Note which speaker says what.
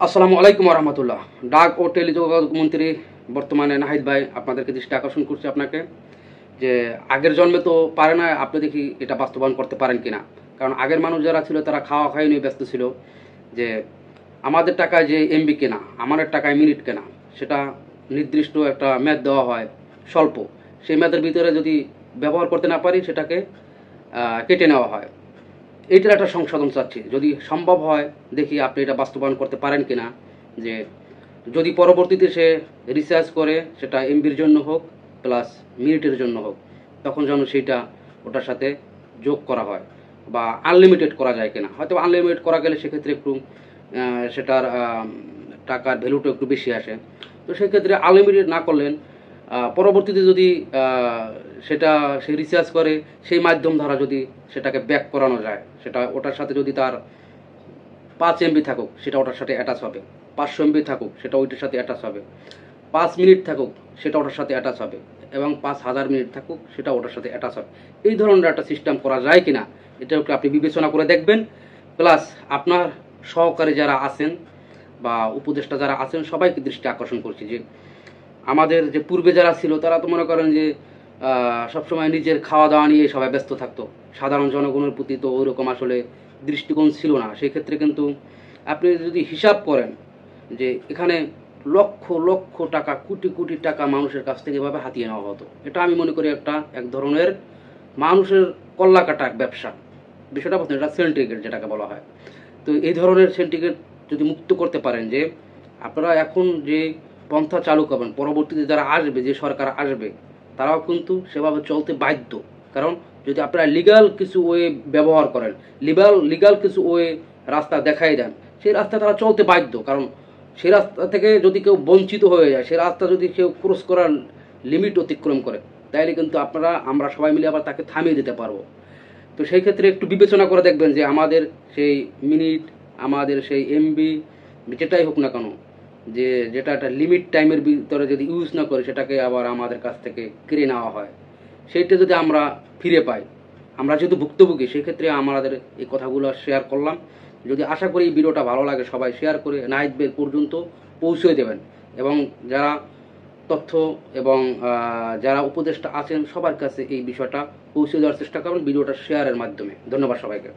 Speaker 1: আসসালামু আলাইকুম রহমতুল্লাহ। ডাক ও টেলিযোগাযোগ মন্ত্রী বর্তমানে নাহিদ ভাই আপনাদেরকে দৃষ্টি আকর্ষণ করছে আপনাকে যে আগের জন্মে তো পারে না, আপনি দেখি এটা বাস্তবায়ন করতে পারেন কিনা। কারণ আগের মানুষ যারা ছিল তারা খাওয়া খাওয়াই নিয়ে ব্যস্ত ছিল যে আমাদের টাকায় যে এমবি কেনা, আমাদের টাকায় মিনিট কেনা, সেটা নির্দিষ্ট একটা মেয়াদ দেওয়া হয় স্বল্প, সেই মেয়াদের ভিতরে যদি ব্যবহার করতে না পারি সেটাকে কেটে নেওয়া হয়। এইটার একটা সংশোধন চাচ্ছি, যদি সম্ভব হয় দেখি আপনি এটা বাস্তবায়ন করতে পারেন কিনা। যে যদি পরবর্তীতে সে রিসার্চ করে, সেটা এমবির জন্য হোক প্লাস মিনিটের জন্য হোক, তখন যেন সেইটা ওটার সাথে যোগ করা হয় বা আনলিমিটেড করা যায় কিনা। হয়তো আনলিমিটেড করা গেলে সেক্ষেত্রে একটু সেটার টাকার ভ্যালুটা একটু বেশি আসে। তো সেক্ষেত্রে আনলিমিটেড না করলেন পরবর্তীতে যদি সেটা সে রিসার্চ করে, সেই মাধ্যম দ্বারা যদি সেটাকে ব্যাক করানো যায়, সেটা ওটার সাথে যদি তার 5 এমবি থাকুক সেটা ওটার সাথে অ্যাটাচ হবে, 500 এমবি থাকুক সেটা ওইটার সাথে অ্যাটাচ হবে, 5 মিনিট থাকুক সেটা ওটার সাথে অ্যাটাচ হবে, এবং 5,000 মিনিট থাকুক সেটা ওটার সাথে অ্যাটাচ হবে। এই ধরনের একটা সিস্টেম করা যায় কিনা এটা একটু আপনি বিবেচনা করে দেখবেন। প্লাস আপনার সহকারী যারা আছেন বা উপদেষ্টা যারা আছেন সবাইকে দৃষ্টি আকর্ষণ করছি যে আমাদের যে পূর্বে যারা ছিল তারা তো মনে করেন যে সবসময় নিজের খাওয়া দাওয়া নিয়ে সবাই ব্যস্ত থাকতো, সাধারণ জনগণের প্রতি তো ওইরকম আসলে দৃষ্টিকোণ ছিল না। সেই ক্ষেত্রে কিন্তু আপনি যদি হিসাব করেন যে এখানে লক্ষ লক্ষ টাকা, কোটি কোটি টাকা মানুষের কাছ থেকে এভাবে হাতিয়ে নেওয়া হতো, এটা আমি মনে করি এক ধরনের মানুষের কল্লা কাটা ব্যবসা। বিষয়টা বলছেন, এটা সেন্টিগ্রেড যেটাকে বলা হয়। তো এই ধরনের সেন্টিগ্রেড যদি মুক্ত করতে পারেন, যে আপনারা এখন যে পন্থা চালু করবেন, পরবর্তীতে যারা আসবে, যে সরকার আসবে, তারাও কিন্তু সেভাবে চলতে বাধ্য। কারণ যদি আপনারা লিগাল কিছু ওয়ে ব্যবহার করেন, লিগাল কিছু ওয়ে রাস্তা দেখাই দেন, সেই রাস্তা তারা চলতে বাধ্য। কারণ সেই রাস্তা থেকে যদি কেউ বঞ্চিত হয়ে যায়, সেই রাস্তা যদি কেউ ক্রস করার লিমিট অতিক্রম করে, তাইলে কিন্তু আমরা সবাই মিলে আবার তাকে থামিয়ে দিতে পারবো। তো সেই ক্ষেত্রে একটু বিবেচনা করে দেখবেন যে আমাদের সেই মিনিট, আমাদের সেই এমবি, যেটাই হোক না কেন, যেটা একটা লিমিট টাইমের ভিতরে যদি ইউজ না করে সেটাকে আবার আমাদের কাছ থেকে কেড়ে নেওয়া হয়, সেইটা যদি আমরা ফিরে পাই, আমরা যেহেতু ভুক্তভোগী, সেক্ষেত্রে আমাদের এই কথাগুলো শেয়ার করলাম। যদি আশা করি এই ভিডিওটা ভালো লাগে, সবাই শেয়ার করে নাহিদ বের পর্যন্ত পৌঁছে দেবেন, এবং যারা তথ্য এবং যারা উপদেষ্টা আছেন সবার কাছে এই বিষয়টা পৌঁছে দেওয়ার চেষ্টা করবেন ভিডিওটা শেয়ারের মাধ্যমে। ধন্যবাদ সবাইকে।